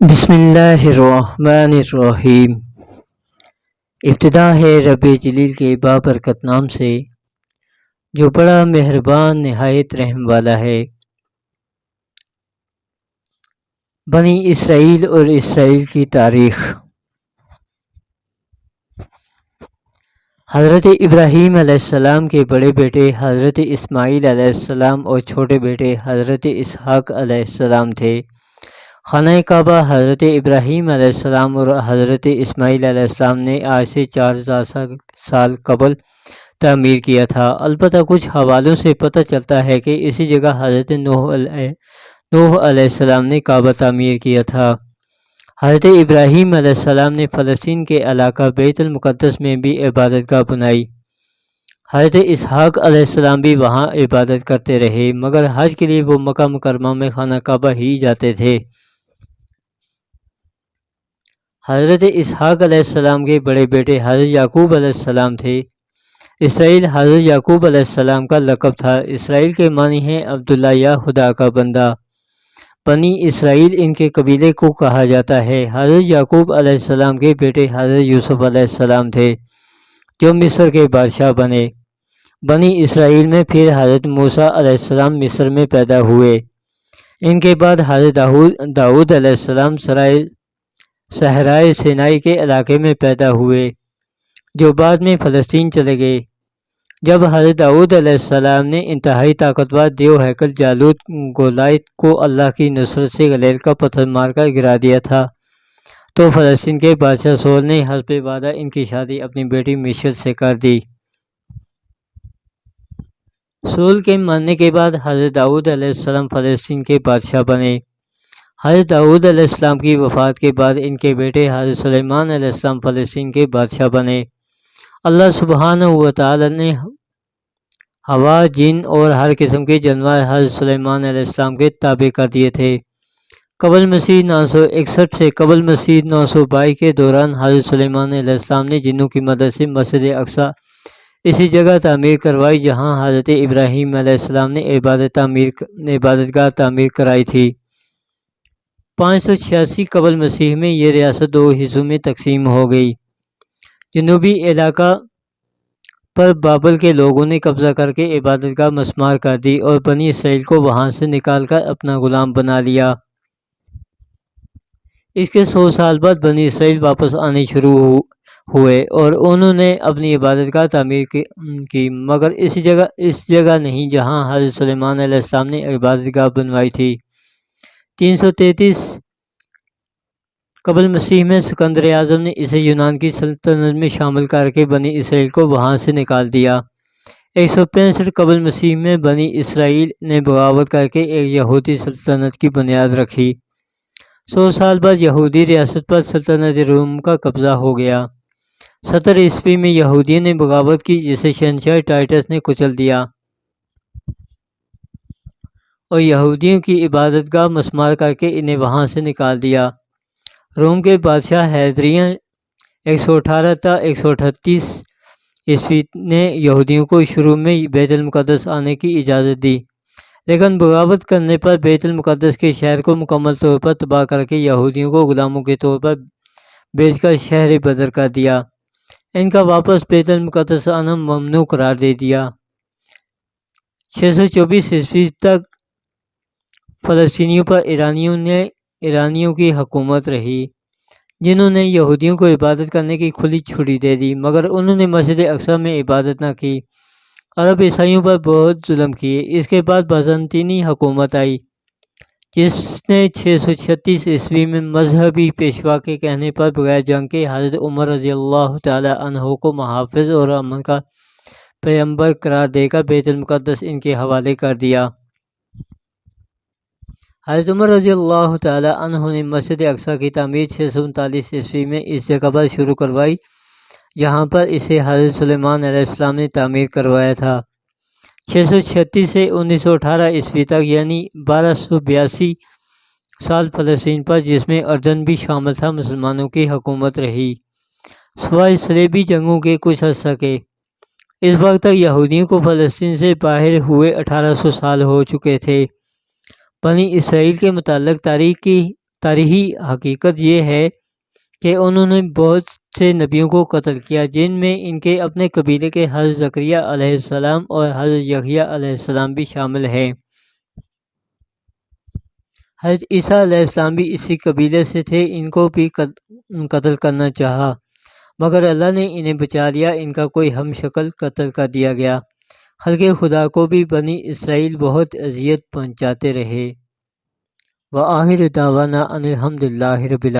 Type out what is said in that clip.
بسم اللہ الرحمن الرحیم۔ ابتدا ہے رب جلیل کے بابرکت نام سے جو بڑا مہربان نہایت رحم والا ہے۔ بنی اسرائیل اور اسرائیل کی تاریخ۔ حضرت ابراہیم علیہ السلام کے بڑے بیٹے حضرت اسماعیل علیہ السلام اور چھوٹے بیٹے حضرت اسحاق علیہ السلام تھے۔ خانہ کعبہ حضرت ابراہیم علیہ السلام اور حضرت اسماعیل علیہ السلام نے آج سے 4000 سال قبل تعمیر کیا تھا۔ البتہ کچھ حوالوں سے پتہ چلتا ہے کہ اسی جگہ حضرت نوح علیہ السلام نے کعبہ تعمیر کیا تھا۔ حضرت ابراہیم علیہ السلام نے فلسطین کے علاقہ بیت المقدس میں بھی عبادت گاہ بنائی۔ حضرت اسحاق علیہ السلام بھی وہاں عبادت کرتے رہے، مگر حج کے لیے وہ مکہ مکرمہ میں خانہ کعبہ ہی جاتے تھے۔ حضرت اسحاق علیہ السلام کے بڑے بیٹے حضرت یعقوب علیہ السلام تھے۔ اسرائیل حضرت یعقوب علیہ السلام کا لقب تھا۔ اسرائیل کے معنی ہیں عبداللہ یا خدا کا بندہ۔ بنی اسرائیل ان کے قبیلے کو کہا جاتا ہے۔ حضرت یعقوب علیہ السلام کے بیٹے حضرت یوسف علیہ السلام تھے جو مصر کے بادشاہ بنے۔ بنی اسرائیل میں پھر حضرت موسیٰ علیہ السلام مصر میں پیدا ہوئے۔ ان کے بعد حضرت داؤد علیہ السلام صحرائے سینائی کے علاقے میں پیدا ہوئے جو بعد میں فلسطین چلے گئے۔ جب حضرت داؤد علیہ السلام نے انتہائی طاقتور دیو ہیکل جالوت گولائت کو اللہ کی نصرت سے گلیل کا پتھر مار کر گرا دیا تھا تو فلسطین کے بادشاہ سول نے حسب وعدہ ان کی شادی اپنی بیٹی میشل سے کر دی۔ سول کے مرنے کے بعد حضرت داؤد علیہ السلام فلسطین کے بادشاہ بنے۔ حضرت داؤد علیہ السلام کی وفات کے بعد ان کے بیٹے حضرت سلیمان علیہ السلام فلسطین کے بادشاہ بنے۔ اللہ سبحانہ و تعالی نے ہوا، جن اور ہر قسم کے جانور حضرت سلیمان علیہ السلام کے تابع کر دیے تھے۔ قبل مسیح 961 سے قبل مسیح 922 کے دوران حضرت سلیمان علیہ السلام نے جنوں کی مدد سے مسجد اقصی اسی جگہ تعمیر کروائی جہاں حضرت ابراہیم علیہ السلام نے عبادت گاہ تعمیر کرائی تھی۔ 586 قبل مسیح میں یہ ریاست دو حصوں میں تقسیم ہو گئی۔ جنوبی علاقہ پر بابل کے لوگوں نے قبضہ کر کے عبادت گاہ مسمار کر دی اور بنی اسرائیل کو وہاں سے نکال کر اپنا غلام بنا لیا۔ اس کے 100 سال بعد بنی اسرائیل واپس آنے شروع ہوئے اور انہوں نے اپنی عبادت گاہ تعمیر کی، مگر اس جگہ نہیں جہاں حضرت سلیمان علیہ السلام نے عبادت گاہ بنوائی تھی۔ 333 قبل مسیح میں سکندر اعظم نے اسے یونان کی سلطنت میں شامل کر کے بنی اسرائیل کو وہاں سے نکال دیا۔ 165 قبل مسیح میں بنی اسرائیل نے بغاوت کر کے ایک یہودی سلطنت کی بنیاد رکھی۔ 100 سال بعد یہودی ریاست پر سلطنت روم کا قبضہ ہو گیا۔ 70 عیسوی میں یہودیوں نے بغاوت کی جسے شہنشاہ ٹائٹس نے کچل دیا اور یہودیوں کی عبادت گاہ مسمار کر کے انہیں وہاں سے نکال دیا۔ روم کے بادشاہ ہیدریان 118 تا 138 عیسوی نے یہودیوں کو شروع میں بیت المقدس آنے کی اجازت دی، لیکن بغاوت کرنے پر بیت المقدس کے شہر کو مکمل طور پر تباہ کر کے یہودیوں کو غلاموں کے طور پر بیچ کر شہر بدر کر دیا۔ ان کا واپس بیت المقدس آنا ممنوع قرار دے دیا۔ 624 عیسوی تک فلسطینیوں پر ایرانیوں کی حکومت رہی جنہوں نے یہودیوں کو عبادت کرنے کی کھلی چھٹی دے دی، مگر انہوں نے مسجد اقصی میں عبادت نہ کی۔ عرب عیسائیوں پر بہت ظلم کیے۔ اس کے بعد بازنطینی حکومت آئی جس نے 636 عیسوی میں مذہبی پیشوا کے کہنے پر بغیر جنگ کے حضرت عمر رضی اللہ تعالی عنہ کو محافظ اور امن کا پیغمبر قرار دے کر بیت المقدس ان کے حوالے کر دیا۔ حضرت عمر رضی اللہ تعالی عنہ نے مسجد اقصی کی تعمیر 639 عیسوی میں اس جگہ پر شروع کروائی جہاں پر اسے حضرت سلیمان علیہ السلام نے تعمیر کروایا تھا۔ 636 سے 1918 عیسوی تک یعنی 1282 سال فلسطین پر، جس میں اردن بھی شامل تھا، مسلمانوں کی حکومت رہی سوائے صلیبی جنگوں کے کچھ عرصہ کے۔ اس وقت تک یہودیوں کو فلسطین سے باہر ہوئے 1800 سال ہو چکے تھے۔ بنی اسرائیل کے متعلق تاریخ کی تاریخی حقیقت یہ ہے کہ انہوں نے بہت سے نبیوں کو قتل کیا، جن میں ان کے اپنے قبیلے کے حضرت زکریا علیہ السلام اور حضرت یحییٰ علیہ السلام بھی شامل ہیں۔ حضرت عیسیٰ علیہ السلام بھی اسی قبیلے سے تھے، ان کو بھی قتل کرنا چاہا، مگر اللہ نے انہیں بچا لیا، ان کا کوئی ہم شکل قتل کر دیا گیا۔ خلق خدا کو بھی بنی اسرائیل بہت اذیت پہنچاتے رہے۔ وآخر دعوانا ان الحمد للہ رب العالمین۔